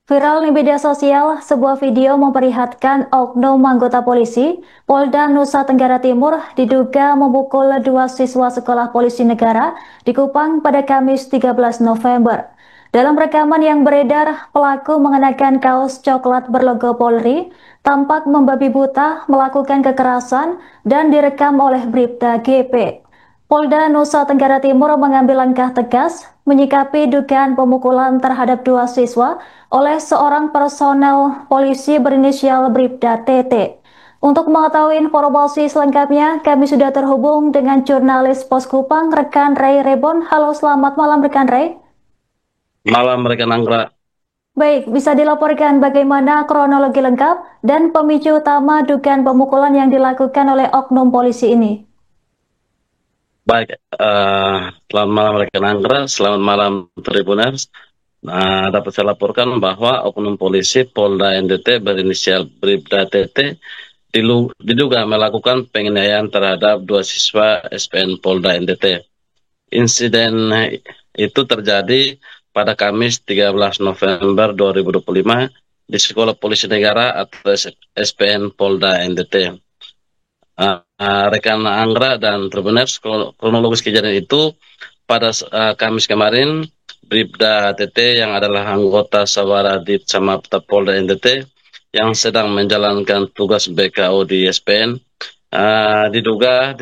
Viral di media sosial, sebuah video memperlihatkan oknum anggota polisi Polda Nusa Tenggara Timur diduga memukul dua siswa sekolah polisi negara di Kupang pada Kamis 13 November. Dalam rekaman yang beredar, pelaku mengenakan kaos coklat berlogo Polri, tampak membabi buta melakukan kekerasan dan direkam oleh Bribda GP. Polda Nusa Tenggara Timur mengambil langkah tegas menyikapi dugaan pemukulan terhadap dua siswa oleh seorang personel polisi berinisial Bribda TT. Untuk mengetahui informasi selengkapnya, kami sudah terhubung dengan jurnalis Pos Kupang, rekan Ray Rebon. Halo, selamat malam rekan Ray. Malam mereka Nanggra. Baik, bisa dilaporkan bagaimana kronologi lengkap dan pemicu utama dugaan pemukulan yang dilakukan oleh oknum polisi ini? Baik, selamat malam mereka Nanggra, selamat malam Tribuners. Nah, dapat saya laporkan bahwa oknum polisi Polda NTT berinisial Bribda TT diduga melakukan penganiayaan terhadap dua siswa SPN Polda NTT. Insiden itu terjadi pada Kamis 13 November 2025 di Sekolah Polisi Negara atau SPN Polda NTT. Rekan Anggra dan Tribuners, kronologis kejadian itu pada Kamis kemarin, Bribda TT yang adalah anggota Sawara di Samapta Polda NTT yang sedang menjalankan tugas BKO di SPN, diduga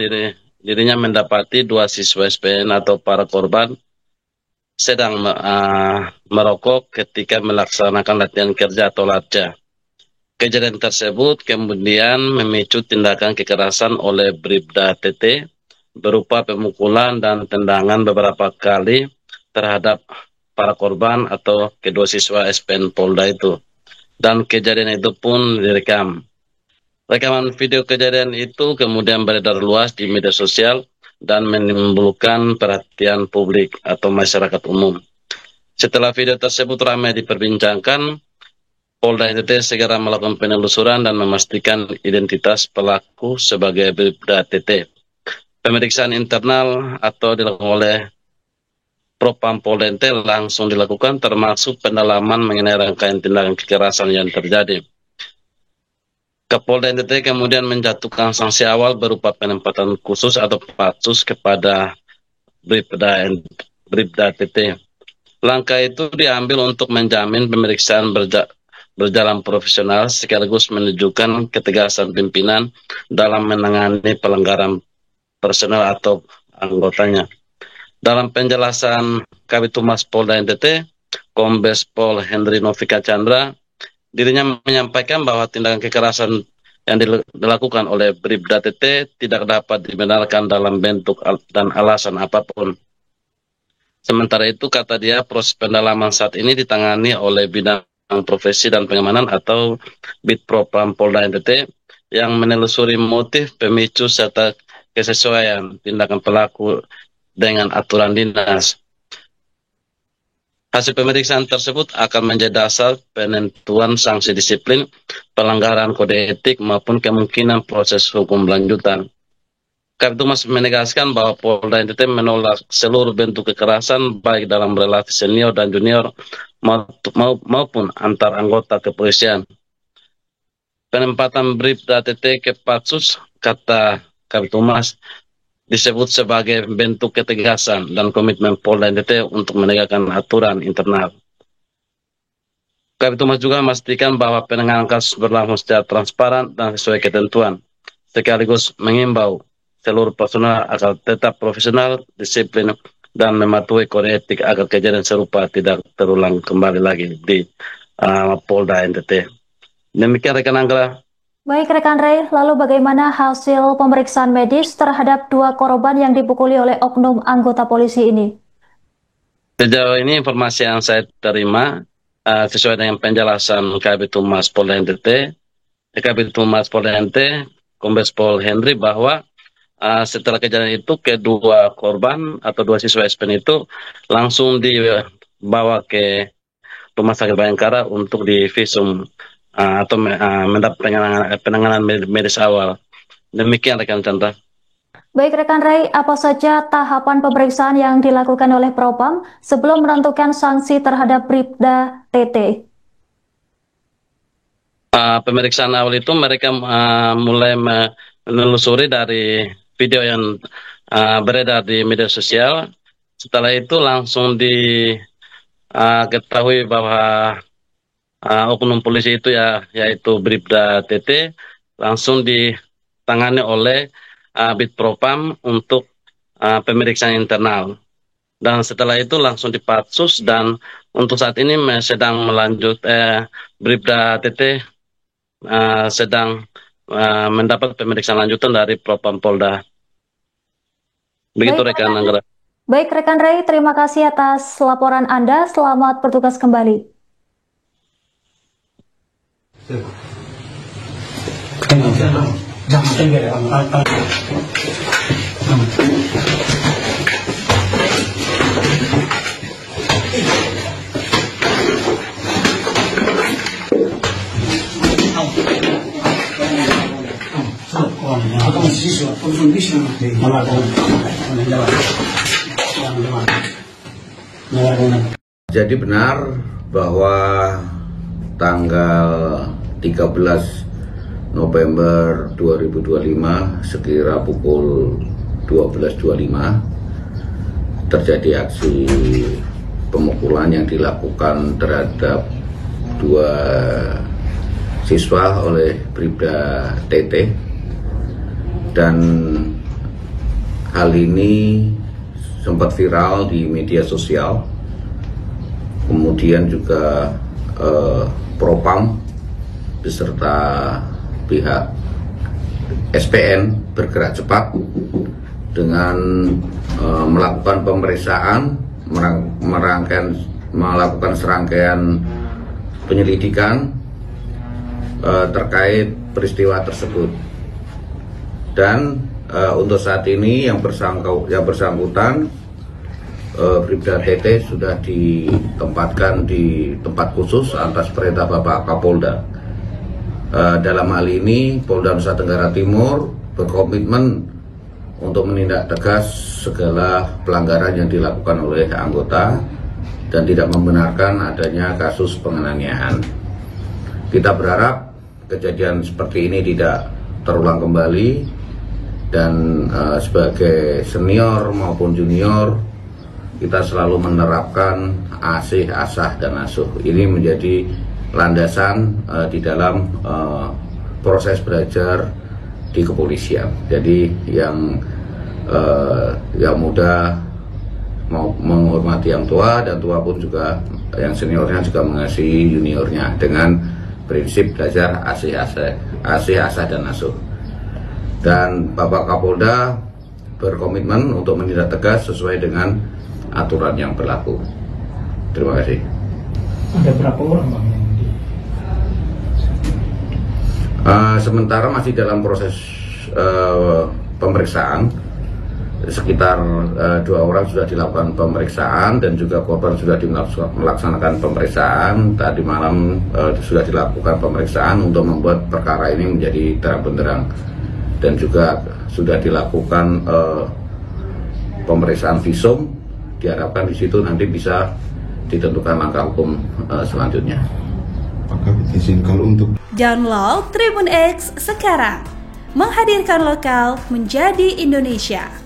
dirinya mendapati dua siswa SPN atau para korban sedang merokok ketika melaksanakan latihan kerja atau latja. Kejadian tersebut kemudian memicu tindakan kekerasan oleh Bribda TT berupa pemukulan dan tendangan beberapa kali terhadap para korban atau kedua siswa SPN Polda itu. Dan kejadian itu pun direkam. Rekaman video kejadian itu kemudian beredar luas di media sosial dan menimbulkan perhatian publik atau masyarakat umum. Setelah video tersebut ramai diperbincangkan, Polda NTT segera melakukan penelusuran dan memastikan identitas pelaku sebagai Bribda TT. Pemeriksaan internal atau dilakukan oleh Propam Polda NTT langsung dilakukan termasuk pendalaman mengenai rangkaian tindakan kekerasan yang terjadi. Kapolda NTT kemudian menjatuhkan sanksi awal berupa penempatan khusus atau patsus kepada Bribda TT. Langkah itu diambil untuk menjamin pemeriksaan berjalan profesional sekaligus menunjukkan ketegasan pimpinan dalam menangani pelanggaran personel atau anggotanya. Dalam penjelasan Kabid Humas Polda NTT, Kombes Pol Henry Novika Chandra, dirinya menyampaikan bahwa tindakan kekerasan yang dilakukan oleh Bribda TT tidak dapat dibenarkan dalam bentuk dan alasan apapun. Sementara itu, kata dia, proses pendalaman saat ini ditangani oleh Bidang Profesi dan Pengamanan atau Bitpropam Polda NTT yang menelusuri motif, pemicu, serta kesesuaian tindakan pelaku dengan aturan dinas. Hasil pemeriksaan tersebut akan menjadi dasar penentuan sanksi disiplin, pelanggaran kode etik, maupun kemungkinan proses hukum lanjutan. Kabid Humas menegaskan bahwa Polda NTT menolak seluruh bentuk kekerasan baik dalam relasi senior dan junior maupun antar anggota kepolisian. Penempatan Bribda TT ke Patsus, kata Kabid Humas, disebut sebagai bentuk ketegasan dan komitmen Polda NTT untuk menegakkan aturan internal. Kabid Humas juga memastikan bahwa penanganan kasus berlangsung secara transparan dan sesuai ketentuan, sekaligus mengimbau seluruh personel agar tetap profesional, disiplin, dan mematuhi kode etik agar kejadian serupa tidak terulang kembali lagi di Polda NTT. Demikian rekan Anggra. Baik rekan Ray, lalu bagaimana hasil pemeriksaan medis terhadap dua korban yang dipukuli oleh oknum anggota polisi ini? Sejauh ini informasi yang saya terima sesuai dengan penjelasan Kabid Humas Polda NTT, Kabid Humas Polda NTT, Kombes Pol Henry, bahwa setelah kejadian itu kedua korban atau dua siswa SPN itu langsung dibawa ke Rumah Sakit Bayangkara untuk divisum atau mendapat penanganan medis awal. Demikian rekan Chandra. Baik rekan Ray, apa saja tahapan pemeriksaan yang dilakukan oleh Propam sebelum menentukan sanksi terhadap Bribda TT? pemeriksaan awal itu mereka mulai menelusuri dari video yang beredar di media sosial. Setelah itu langsung diketahui bahwa oknum polisi itu yaitu Bribda TT langsung ditangani oleh Bitpropam untuk pemeriksaan internal. Dan setelah itu langsung dipatsus, dan untuk saat ini sedang Bribda TT sedang mendapat pemeriksaan lanjutan dari Propam Polda. Begitu rekan Anggara. Baik rekan Ray, terima kasih atas laporan Anda. Selamat bertugas kembali. Jadi benar bahwa tanggal 13 November 2025 sekira pukul 12.25 terjadi aksi pemukulan yang dilakukan terhadap 2 siswa oleh Bribda TT, dan hal ini sempat viral di media sosial. Kemudian juga Propam beserta pihak SPN bergerak cepat dengan melakukan pemeriksaan, melakukan serangkaian penyelidikan terkait peristiwa tersebut. Dan untuk saat ini yang bersangkutan Bribda TT sudah ditempatkan di tempat khusus atas perintah Bapak Kapolda. Dalam hal ini Polda Nusa Tenggara Timur berkomitmen untuk menindak tegas segala pelanggaran yang dilakukan oleh anggota dan tidak membenarkan adanya kasus penganiayaan. Kita berharap kejadian seperti ini tidak terulang kembali, dan sebagai senior maupun junior kita selalu menerapkan asih, asah, dan asuh. Ini menjadi landasan di dalam proses belajar di kepolisian. Jadi yang muda mau menghormati yang tua, dan tua pun juga yang seniornya juga mengasihi juniornya dengan prinsip belajar asih, asah, dan asuh. Dan Bapak Kapolda berkomitmen untuk menindak tegas sesuai dengan aturan yang berlaku. Terima kasih. Ada berapa orang Bang yang di... Sementara masih dalam proses pemeriksaan. Sekitar 2 orang sudah dilakukan pemeriksaan, dan juga korban sudah melaksanakan pemeriksaan. Tadi malam sudah dilakukan pemeriksaan untuk membuat perkara ini menjadi terang benderang, dan juga sudah dilakukan pemeriksaan visum. Diharapkan di situ nanti bisa ditentukan langkah hukum selanjutnya. Apakah izin kalau untuk Download Tribun X sekarang, menghadirkan lokal menjadi Indonesia.